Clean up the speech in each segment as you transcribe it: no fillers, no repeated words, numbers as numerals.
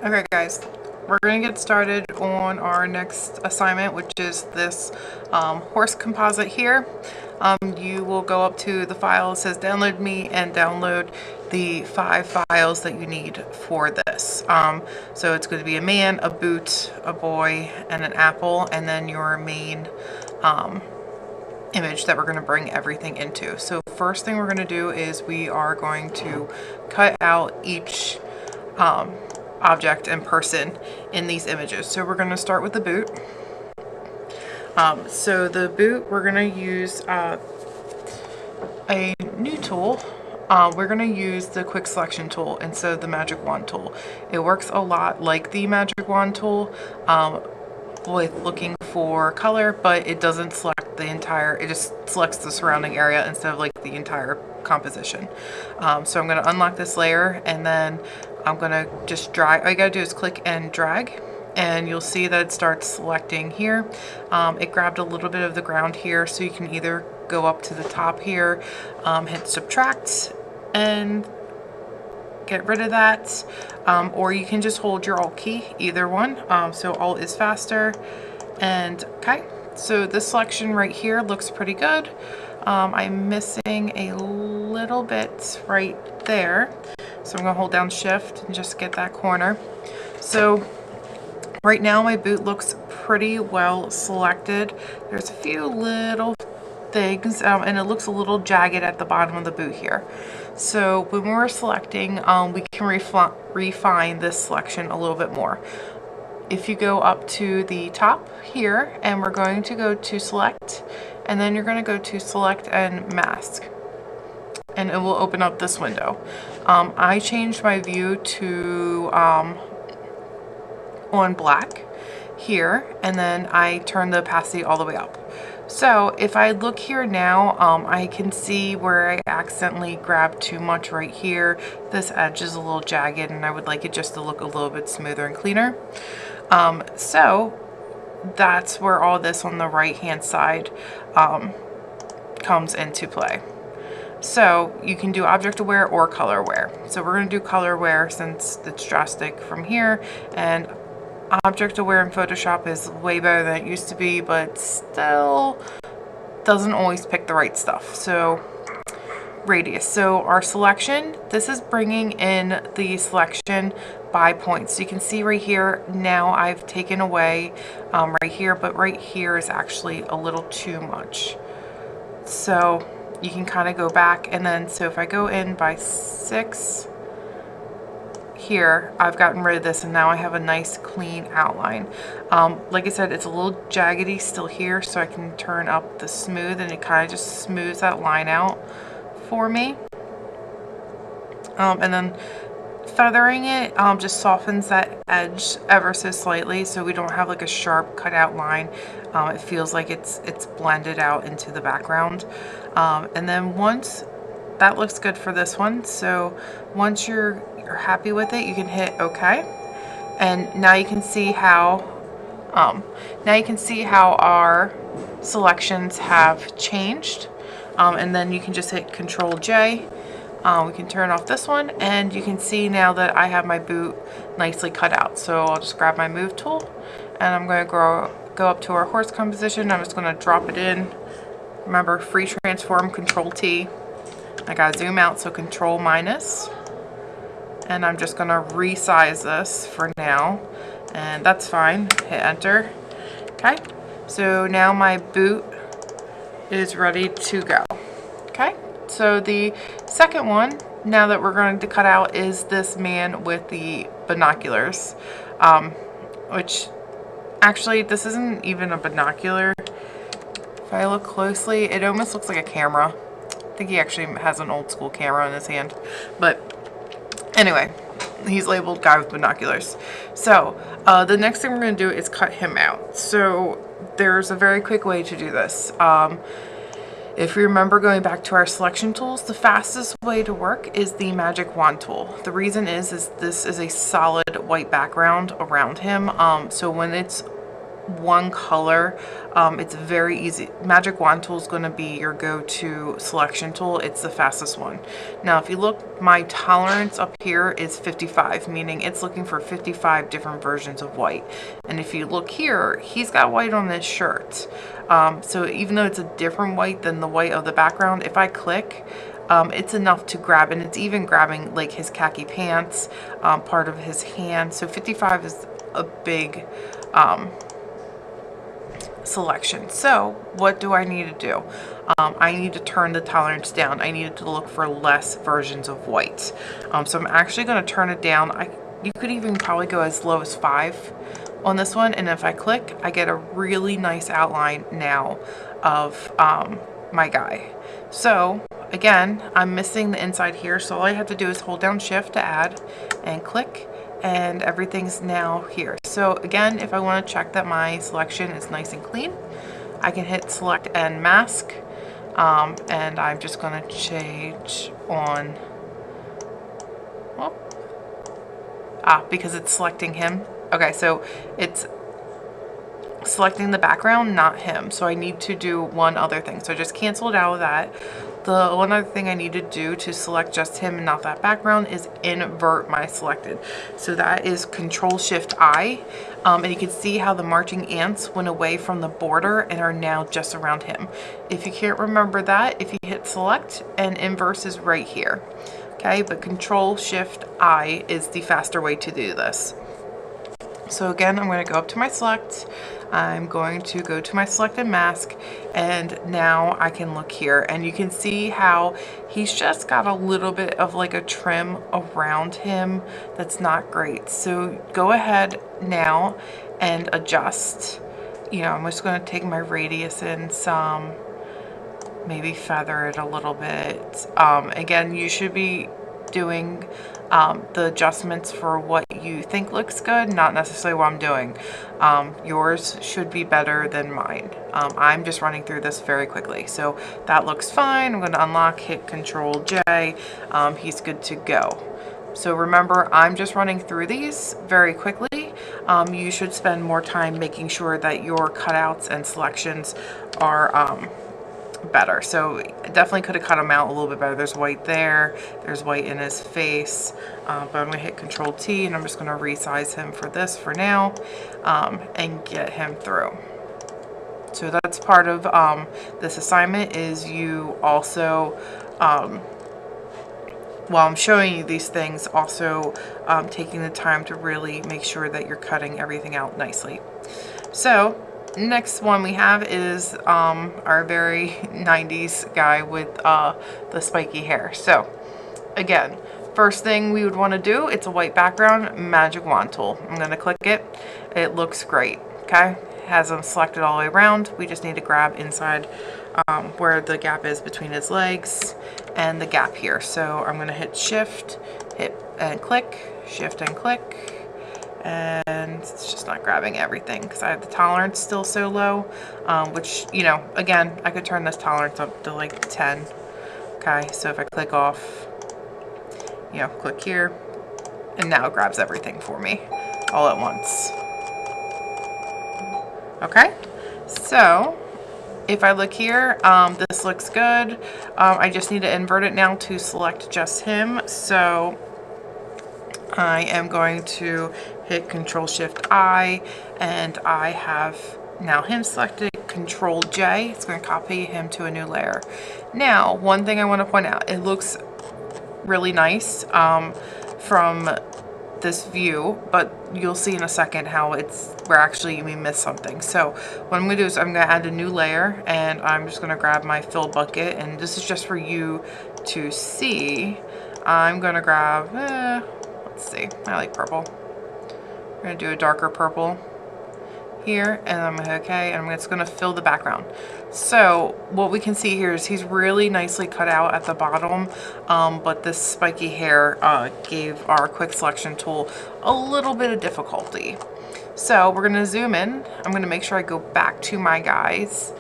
Okay guys, we're going to get started on our next assignment, which is this horse composite here. You will go up to the file that says download me and download the 5 files that you need for this. So it's going to be a man, a boot, a boy, and an apple, and then your main image that we're going to bring everything into. So first thing we're going to do is we are going to cut out each object and person in these images. So we're going to start with the boot. So the boot, we're going to use a new tool. We're going to use the quick selection tool instead of the magic wand tool. It works a lot like the magic wand tool with looking for color, but it doesn't select the entire, it just selects the surrounding area instead of like the entire composition. So I'm going to unlock this layer, and then I'm going to just drag. All you got to do is click and drag, and you'll see that it starts selecting here. It grabbed a little bit of the ground here, so you can either go up to the top here, hit subtract and get rid of that, or you can just hold your Alt key, either one. So Alt is faster. And okay, so this selection right here looks pretty good. I'm missing a little bit right there, so I'm gonna hold down Shift and just get that corner. So right now my boot looks pretty well selected. There's a few little things, and it looks a little jagged at the bottom of the boot here. So when we're selecting, we can refine this selection a little bit more. If you go up to the top here, and we're going to go to select, and then you're going to go to select and mask, and it will open up this window. I changed my view to on black here, and then I turned the opacity all the way up. So if I look here now, I can see where I accidentally grabbed too much right here. This edge is a little jagged, and I would like it just to look a little bit smoother and cleaner. So that's where all this on the right hand side comes into play. So you can do object aware or color aware. So we're going to do color aware since it's drastic from here, and object aware in Photoshop is way better than it used to be, but still doesn't always pick the right stuff. So radius. So our selection, this is bringing in the selection by points. So you can see right here, now I've taken away right here, but right here is actually a little too much. So you can kind of go back, and then so if I go in by 6 here, I've gotten rid of this, and now I have a nice clean outline. Like I said, it's a little jaggedy still here, so I can turn up the smooth, and it kind of just smooths that line out for me. And then feathering it just softens that edge ever so slightly, so we don't have like a sharp cutout line. It feels like it's blended out into the background. And then once that looks good for this one, so once you're happy with it, you can hit OK, and now you can see how our selections have changed. And then you can just hit Control J. We can turn off this one, and you can see now that I have my boot nicely cut out. So I'll just grab my move tool, and I'm going to go up to our horse composition. I'm just going to drop it in. Remember, free transform, Control T. I got to zoom out, so Control minus. And I'm just going to resize this for now, and that's fine. Hit enter. Okay, so now my boot is ready to go. Okay, so the second one now that we're going to cut out is this man with the binoculars, which actually this isn't even a binocular. If I look closely, it almost looks like a camera. I think he actually has an old school camera in his hand, but anyway, he's labeled guy with binoculars. So the next thing we're going to do is cut him out. So there's a very quick way to do this. If you remember going back to our selection tools, the fastest way to work is the magic wand tool. The reason is this is a solid white background around him. So when it's one color, it's very easy. Magic Wand tool is going to be your go-to selection tool. It's the fastest one. Now, if you look, my tolerance up here is 55, meaning it's looking for 55 different versions of white. And if you look here, he's got white on this shirt. So even though it's a different white than the white of the background, if I click, it's enough to grab, and it's even grabbing like his khaki pants, part of his hand. So 55 is a big selection. So what do I need to do? I need to turn the tolerance down. I needed to look for less versions of white. So I'm actually going to turn it down. You could even probably go as low as 5 on this one, and if I click, I get a really nice outline now of my guy. So again, I'm missing the inside here, so all I have to do is hold down shift to add and click, and everything's now here. So again, if I want to check that my selection is nice and clean, I can hit select and mask, and I'm just going to change on, because it's selecting him. Okay, so it's selecting the background, not him. So I need to do one other thing. So I just canceled out of that. The one other thing I need to do to select just him and not that background is invert my selected. So that is Control Shift I. And you can see how the marching ants went away from the border and are now just around him. If you can't remember that, if you hit select, and inverse is right here. Okay, but Control Shift I is the faster way to do this. So again, I'm going to go up to my select. I'm going to go to my select and mask, and now I can look here, and you can see how he's just got a little bit of like a trim around him that's not great. So go ahead now and adjust. You know, I'm just going to take my radius in some, maybe feather it a little bit. Again, you should be doing the adjustments for what you think looks good, not necessarily what I'm doing. Yours should be better than mine. I'm just running through this very quickly. So that looks fine. I'm going to unlock, hit Control J. He's good to go. So remember, I'm just running through these very quickly. You should spend more time making sure that your cutouts and selections are better. So I definitely could have cut him out a little bit better. There's white there, there's white in his face, but I'm going to hit Control T, and I'm just going to resize him for this for now, and get him through. So that's part of this assignment, is you also, while I'm showing you these things, also taking the time to really make sure that you're cutting everything out nicely. So next one we have is our very 90s guy with the spiky hair. So again, first thing we would want to do, it's a white background, Magic Wand tool. I'm going to click it. It looks great. Okay, has them selected all the way around. We just need to grab inside where the gap is between his legs and the gap here. So I'm going to hit shift, hit and click, shift and click. And it's just not grabbing everything because I have the tolerance still so low, which, you know, again, I could turn this tolerance up to like 10. Okay, so if I click off, you know, click here, and now it grabs everything for me all at once. Okay, so if I look here, this looks good. I just need to invert it now to select just him. So I am going to hit Control Shift I, and I have now him selected. Control J, it's going to copy him to a new layer. Now, one thing I want to point out, it looks really nice from this view, but you'll see in a second how we missed something. So what I'm going to do is I'm going to add a new layer, and I'm just going to grab my fill bucket, and this is just for you to see. I'm going to grab, let's see, I like purple. I'm going to do a darker purple here, and I'm okay, and I'm just going to fill the background. So what we can see here is he's really nicely cut out at the bottom, but this spiky hair gave our quick selection tool a little bit of difficulty. So we're going to zoom in. I'm going to make sure I go back to my guys,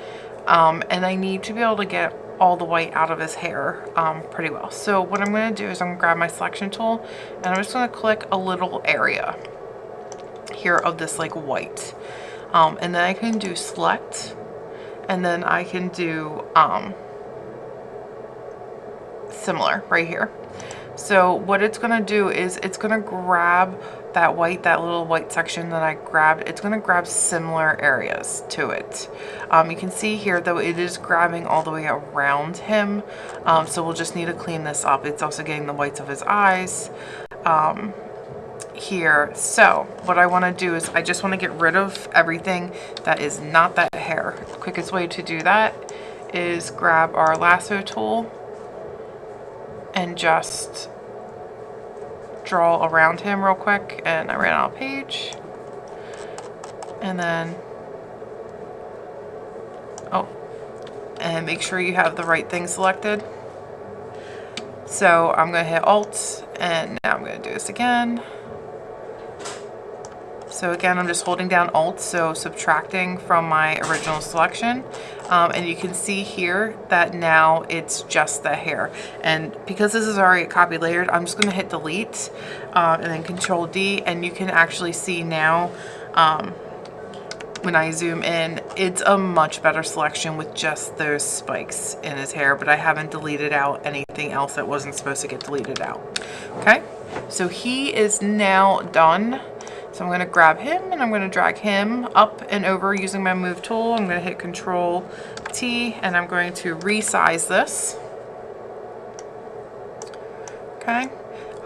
and I need to be able to get all the white out of his hair pretty well. So what I'm going to do is I'm going to grab my selection tool, and I'm just going to click a little area here of this like white. And then I can do select, and then I can do similar right here. So what it's going to do is it's going to grab that white, that little white section that I grabbed. It's going to grab similar areas to it. You can see here though it is grabbing all the way around him. So we'll just need to clean this up. It's also getting the whites of his eyes here. So what I want to do is I just want to get rid of everything that is not that hair. The quickest way to do that is grab our lasso tool and just draw around him real quick, and I ran out of page. And then and make sure you have the right thing selected. So I'm going to hit Alt, and now I'm going to do this again. So again, I'm just holding down Alt, so subtracting from my original selection. And you can see here that now it's just the hair. And because this is already copy layered, I'm just going to hit Delete and then Control D. And you can actually see now when I zoom in, it's a much better selection with just those spikes in his hair. But I haven't deleted out anything else that wasn't supposed to get deleted out. Okay, so he is now done. So I'm going to grab him and I'm going to drag him up and over using my move tool. I'm going to hit Control T and I'm going to resize this. Okay.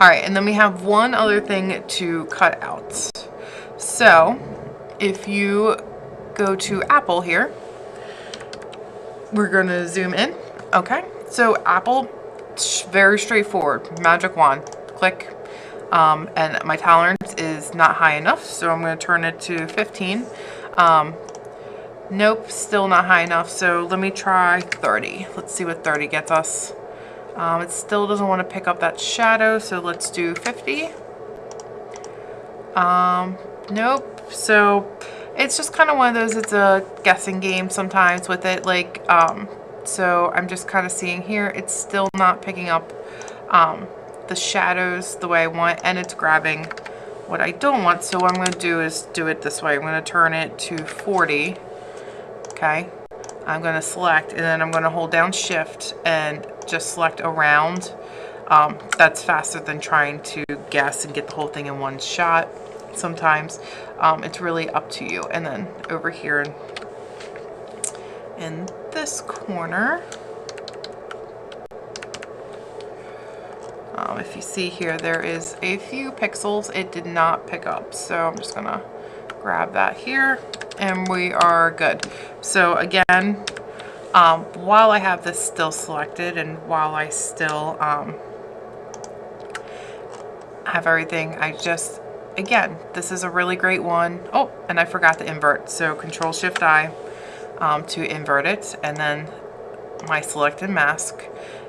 All right. And then we have one other thing to cut out. So if you go to Apple here, we're going to zoom in. Okay. So Apple, very straightforward. Magic wand. Click. And my tolerance is not high enough, so I'm going to turn it to 15. Nope, still not high enough, so let me try 30. Let's see what 30 gets us. It still doesn't want to pick up that shadow, so let's do 50. Nope, so it's just kind of one of those, it's a guessing game sometimes with it, like, so I'm just kind of seeing here, it's still not picking up, the shadows the way I want, and it's grabbing what I don't want. So what I'm going to do is do it this way. I'm going to turn it to 40. Okay, I'm going to select, and then I'm going to hold down Shift and just select around. That's faster than trying to guess and get the whole thing in one shot. Sometimes it's really up to you. And then over here in this corner, if you see here, there is a few pixels it did not pick up. So I'm just gonna grab that here and we are good. So again, while I have this still selected and while I still have everything, I just, again, this is a really great one. Oh, and I forgot to invert. So Control Shift I to invert it, and then my selected mask.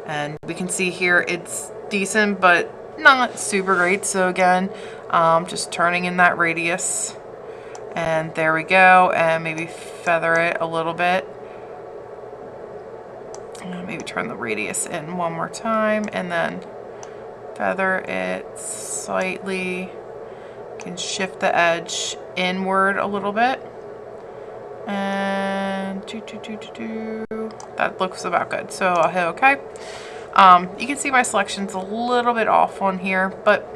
And we can see here it's decent, but not super great. So again, just turning in that radius, and there we go. And maybe feather it a little bit. Maybe turn the radius in one more time, and then feather it slightly. Can shift the edge inward a little bit, and that looks about good. So I'll hit OK. You can see my selection's a little bit off on here, but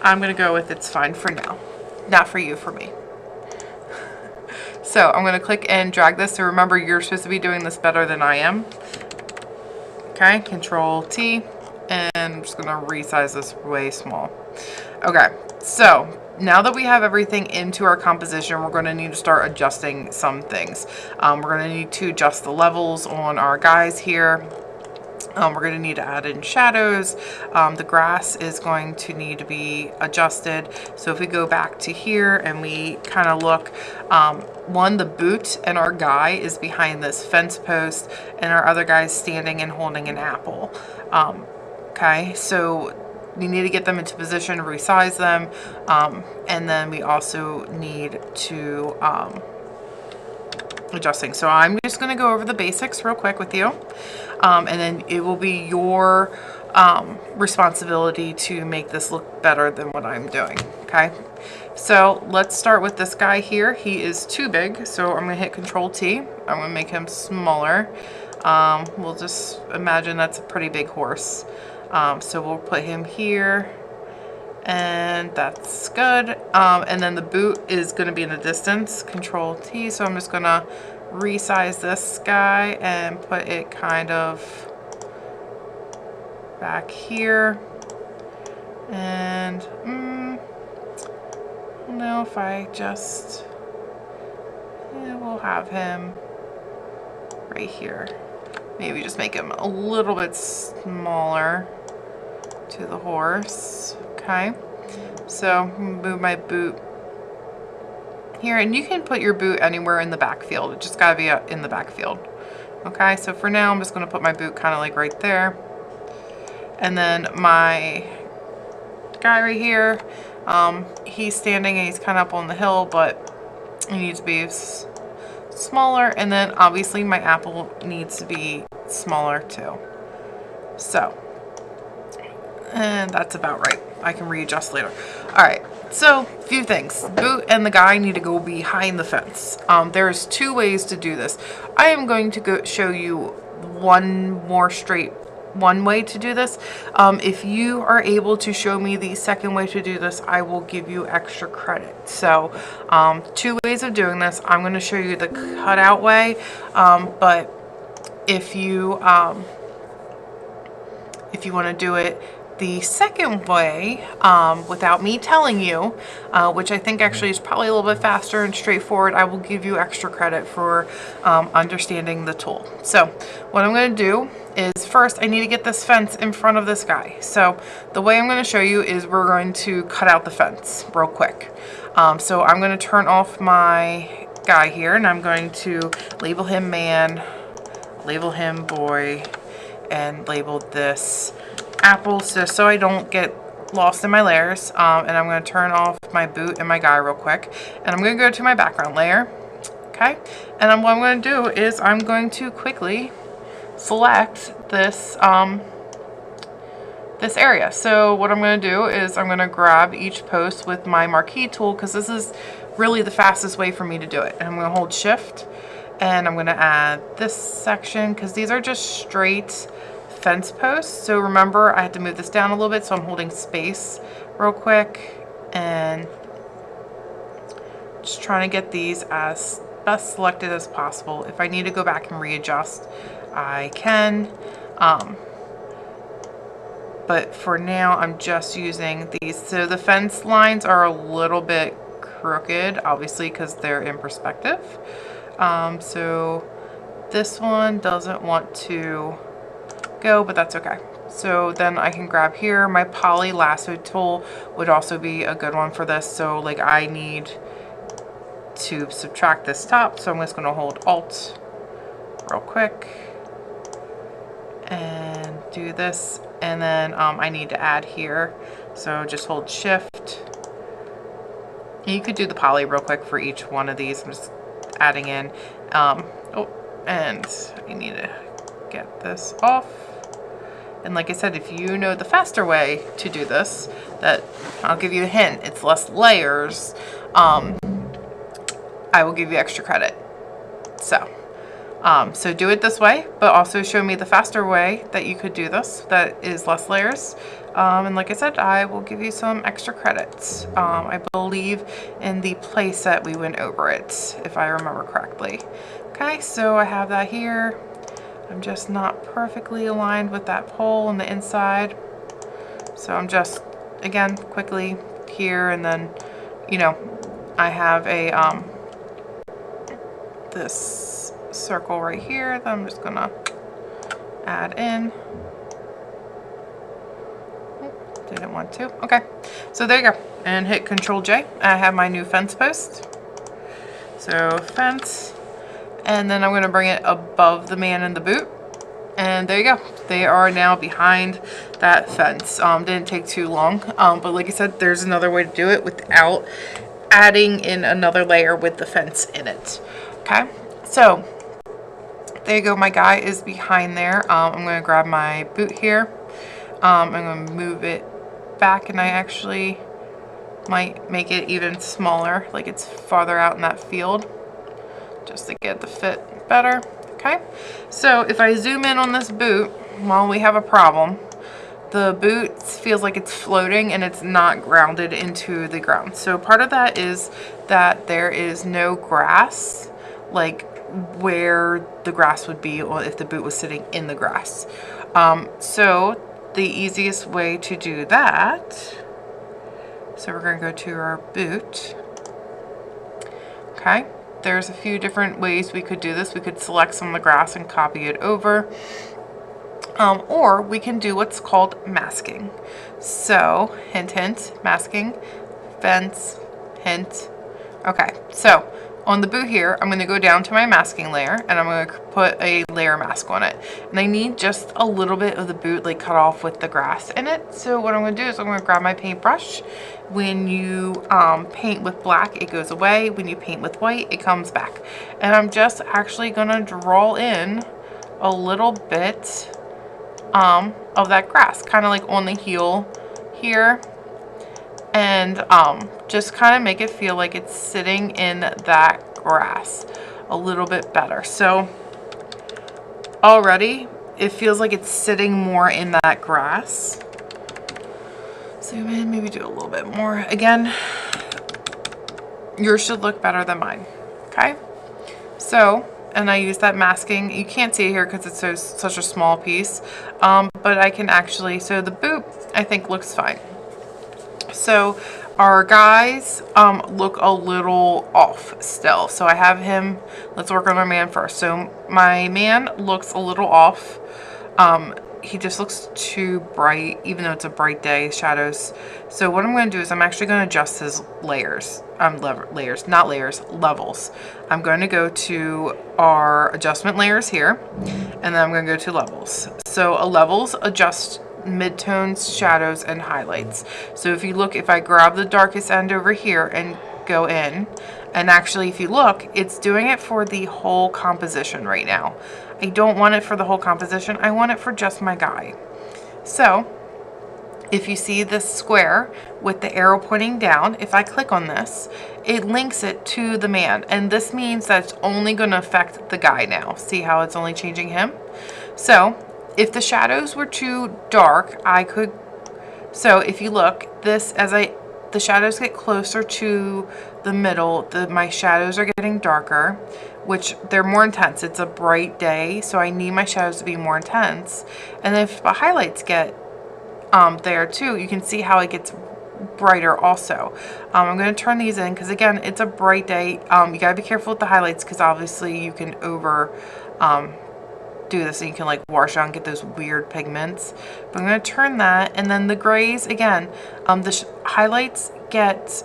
I'm gonna go with it's fine for now. Not for you, for me. So I'm gonna click and drag this. So remember, you're supposed to be doing this better than I am. Okay, Control T, and I'm just gonna resize this way small. Okay, so now that we have everything into our composition, we're going to need to start adjusting some things. We're going to need to adjust the levels on our guys here. We're going to need to add in shadows. The grass is going to need to be adjusted. So if we go back to here and we kind of look, one, the boot and our guy is behind this fence post, and our other guy is standing and holding an apple. Okay, so we need to get them into position, resize them, and then we also need to adjusting. So I'm just going to go over the basics real quick with you, and then it will be your responsibility to make this look better than what I'm doing. Okay, so let's start with this guy here. He is too big, so I'm gonna hit Control T. I'm gonna make him smaller. We'll just imagine that's a pretty big horse. So we'll put him here, and that's good. And then the boot is gonna be in the distance, Control T. So I'm just gonna resize this guy and put it kind of back here. And I don't know if I just, we'll have him right here. Maybe just make him a little bit smaller to the horse. Okay, so move my boot here, and you can put your boot anywhere in the backfield. It just gotta be in the backfield. Okay, so for now I'm just gonna put my boot kind of like right there, and then my guy right here, he's standing and he's kind of up on the hill, but he needs to be smaller, and then obviously my apple needs to be smaller too. So, and that's about right. I can readjust later. All right, so a few things. The boot and the guy need to go behind the fence. There's two ways to do this. I am going to show you one way to do this. If you are able to show me the second way to do this, I will give you extra credit. So two ways of doing this. I'm going to show you the cutout way, but if you want to do it the second way, without me telling you, which I think actually is probably a little bit faster and straightforward, I will give you extra credit for understanding the tool. So what I'm going to do is, first I need to get this fence in front of this guy. So the way I'm going to show you is we're going to cut out the fence real quick. So I'm going to turn off my guy here, and I'm going to label him man, label him boy, and label this apples, just so I don't get lost in my layers. And I'm going to turn off my boot and my guy real quick, and I'm going to go to my background layer. Okay, and what I'm going to do is I'm going to quickly select this this area. So what I'm going to do is I'm going to grab each post with my marquee tool, because this is really the fastest way for me to do it. And I'm going to hold shift, and I'm going to add this section, because these are just straight fence posts. So remember, I had to move this down a little bit, so I'm holding space real quick and just trying to get these as best selected as possible. If I need to go back and readjust, I can, but for now I'm just using these. So the fence lines are a little bit crooked, obviously, because they're in perspective. So this one doesn't want to go, but that's okay. So then I can grab here. My poly lasso tool would also be a good one for this. So like I need to subtract this top, so I'm just going to hold Alt real quick and do this, and then I need to add here, so just hold shift. You could do the poly real quick for each one of these. I'm just adding in oh, and I need to get this off. And like I said, if you know the faster way to do this, that I'll give you a hint, it's less layers, I will give you extra credit. So so do it this way, but also show me the faster way that you could do this that is less layers. And like I said, I will give you some extra credits. I believe in the play set we went over it, if I remember correctly. Okay, so I have that here. I'm just not perfectly aligned with that pole on the inside. So I'm just, again, quickly here, and then, you know, I have a, this circle right here that I'm just gonna add in. Didn't want to. Okay, so there you go, and hit Control J. I have my new fence post. So fence, and then I'm going to bring it above the man in the boot, and there you go. They are now behind that fence. Didn't take too long, but like I said, there's another way to do it without adding in another layer with the fence in it. Okay, so there you go. My guy is behind there. I'm going to grab my boot here. I'm going to move it back, and I actually Might make it even smaller, like it's farther out in that field, just to get the fit better. Okay, so if I zoom in on this boot, well, we have a problem. The boot feels like it's floating and it's not grounded into the ground. So part of that is that there is no grass, like where the grass would be, or if the boot was sitting in the grass. So the easiest way to do that, so we're going to go to our boot. Okay, there's a few different ways we could do this. We could select some of the grass and copy it over. Or we can do what's called masking. So, hint, hint, masking, fence, hint. Okay, so on the boot here, I'm going to go down to my masking layer and I'm going to put a layer mask on it. And I need just a little bit of the boot like cut off with the grass in it. So what I'm going to do is I'm going to grab my paintbrush. When you paint with black, it goes away. When you paint with white, it comes back. And I'm just actually going to draw in a little bit of that grass, kind of like on the heel here, and just kind of make it feel like it's sitting in that grass a little bit better. So already it feels like it's sitting more in that grass. Zoom in, maybe do a little bit more. Again, yours should look better than mine. Okay, so, and I use that masking. You can't see it here because it's such a small piece, but I can actually, so the boot I think looks fine. So our guys look a little off still. So I have him, let's work on our man first. So my man looks a little off. He just looks too bright, even though it's a bright day, shadows. So what I'm going to do is I'm actually going to adjust his layers, levels. I'm going to go to our adjustment layers here, and then I'm going to go to levels. So levels adjust midtones, shadows, and highlights. So if you look, if I grab the darkest end over here and go in, and actually if you look, it's doing it for the whole composition right now. I don't want it for the whole composition. I want it for just my guy. So if you see this square with the arrow pointing down, if I click on this, it links it to the man. And this means that it's only going to affect the guy now. See how it's only changing him? So if the shadows were too dark, I could, so if you look, this, the shadows get closer to the middle, my shadows are getting darker, which they're more intense. It's a bright day, so I need my shadows to be more intense. And if the highlights get there too, you can see how it gets brighter also. I'm going to turn these in because again, it's a bright day. You gotta be careful with the highlights because obviously you can do this and you can like wash out and get those weird pigments. But I'm going to turn that, and then the grays again, the highlights get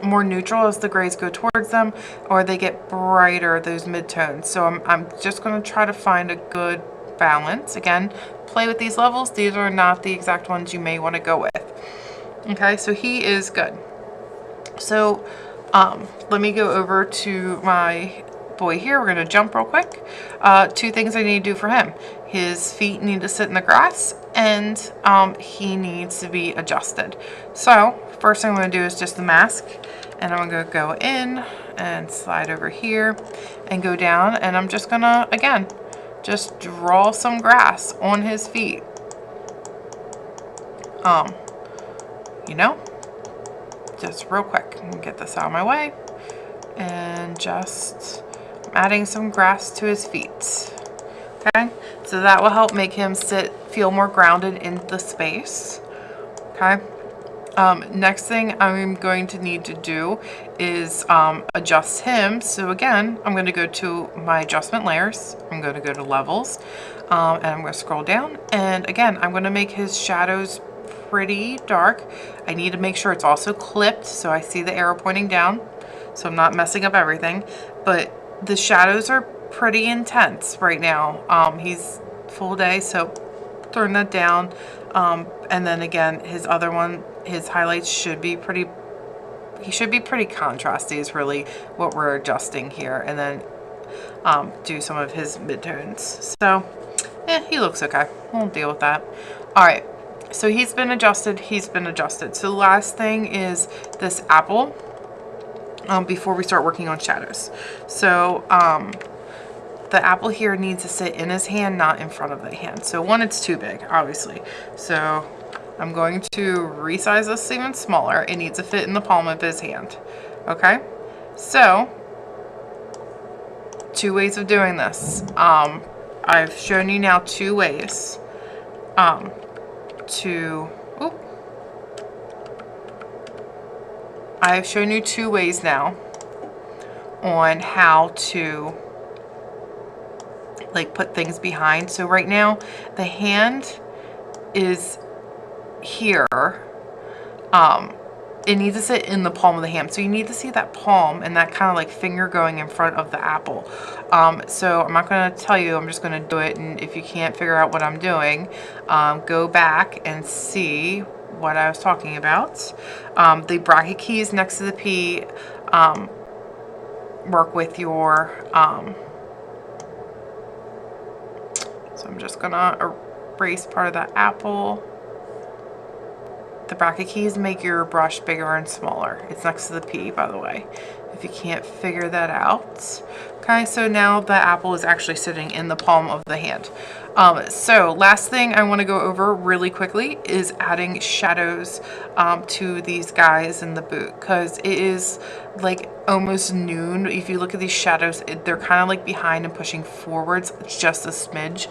more neutral as the grays go towards them, or they get brighter, those midtones. So I'm just going to try to find a good balance. Again, play with these levels. These are not the exact ones you may want to go with. Okay, so he is good. So let me go over to my boy here. We're going to jump real quick. Two things I need to do for him. His feet need to sit in the grass, and he needs to be adjusted. So first thing I'm going to do is just the mask, and I'm going to go in and slide over here and go down, and I'm just going to, again, just draw some grass on his feet. You know, just real quick. I'm gonna get this out of my way, and just adding some grass to his feet. Okay, so that will help make him feel more grounded in the space. Okay. Next thing I'm going to need to do is adjust him. So again, I'm going to go to my adjustment layers. I'm going to go to levels, and I'm going to scroll down. And again, I'm going to make his shadows pretty dark. I need to make sure it's also clipped so I see the arrow pointing down, so I'm not messing up everything. But the shadows are pretty intense right now. He's full day, so turn that down. And then again, his other one, his highlights should be pretty, he should be pretty contrasty is really what we're adjusting here. And then do some of his midtones. So he looks okay. We'll deal with that. All right. So he's been adjusted, So the last thing is this apple, before we start working on shadows. So the apple here needs to sit in his hand, not in front of the hand. So one, it's too big, obviously. So I'm going to resize this even smaller. It needs to fit in the palm of his hand. Okay, so 2 ways of doing this. I've shown you now 2 ways I've shown you 2 ways now on how to like put things behind. So right now the hand is here. It needs to sit in the palm of the hand. So you need to see that palm and that kind of like finger going in front of the apple. So I'm not going to tell you, I'm just going to do it. And if you can't figure out what I'm doing, go back and see what I was talking about. The bracket keys next to the P work with your, so I'm just going to erase part of that apple. The bracket keys make your brush bigger and smaller. It's next to the P, by the way, if you can't figure that out. Okay, so now the apple is actually sitting in the palm of the hand. So last thing I want to go over really quickly is adding shadows to these guys in the boot, because it is like almost noon. If you look at these shadows, they're kind of like behind and pushing forwards just a smidge.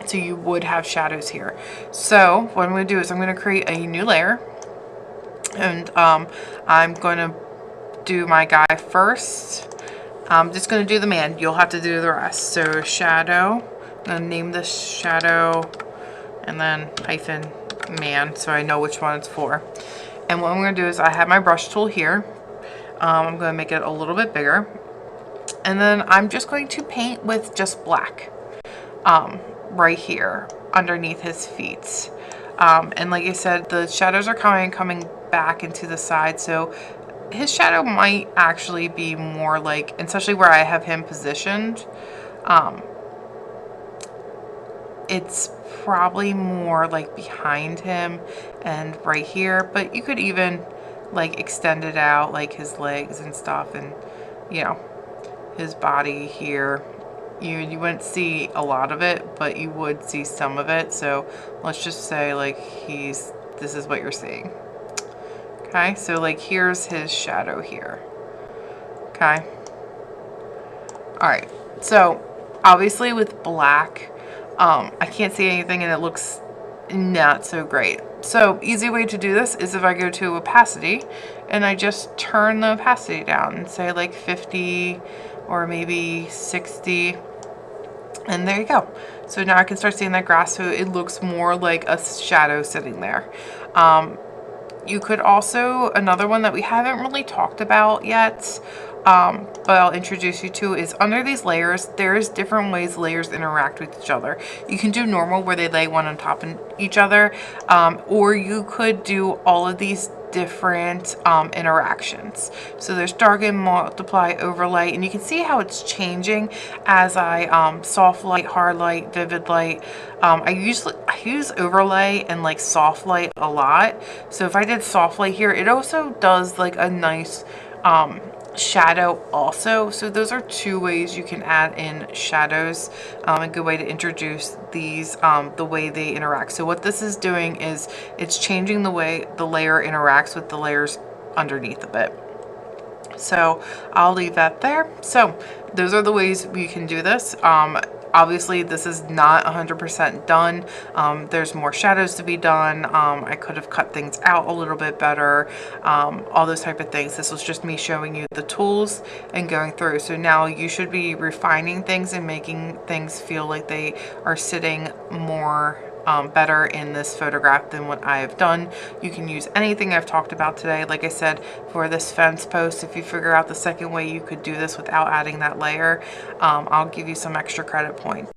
So you would have shadows here. So what I'm going to do is I'm going to create a new layer, and I'm going to do my guy first. I'm just going to do the man. You'll have to do the rest. So shadow. I'm going to name this shadow and then hyphen man, so I know which one it's for. And what I'm going to do is I have my brush tool here. I'm going to make it a little bit bigger. And then I'm just going to paint with just black right here underneath his feet. And like I said, the shadows are coming back into the side. So his shadow might actually be more like, especially where I have him positioned, it's probably more like behind him and right here, but you could even like extend it out, like his legs and stuff, and you know, his body here. You wouldn't see a lot of it, but you would see some of it. So let's just say like this is what you're seeing. Okay, so like here's his shadow here. Okay. All right, so obviously with black, I can't see anything and it looks not so great. So easy way to do this is if I go to opacity and I just turn the opacity down and say like 50 or maybe 60. And there you go. So now I can start seeing that grass, so it looks more like a shadow sitting there. You could also, another one that we haven't really talked about yet, but I'll introduce you to, is under these layers, there's different ways layers interact with each other. You can do normal where they lay one on top of each other, or you could do all of these different interactions. So there's darken, multiply, overlay, and you can see how it's changing as I soft light, hard light, vivid light. I use overlay and like soft light a lot. So if I did soft light here, it also does like a nice shadow also. So those are 2 ways you can add in shadows. A good way to introduce these, the way they interact. So what this is doing is it's changing the way the layer interacts with the layers underneath of it. So I'll leave that there. So those are the ways we can do this. Obviously this is not 100% done. There's more shadows to be done. I could have cut things out a little bit better, all those type of things. This was just me showing you the tools and going through. So now you should be refining things and making things feel like they are sitting more better in this photograph than what I have done. You can use anything I've talked about today. Like I said, for this fence post, if you figure out the second way you could do this without adding that layer, I'll give you some extra credit points.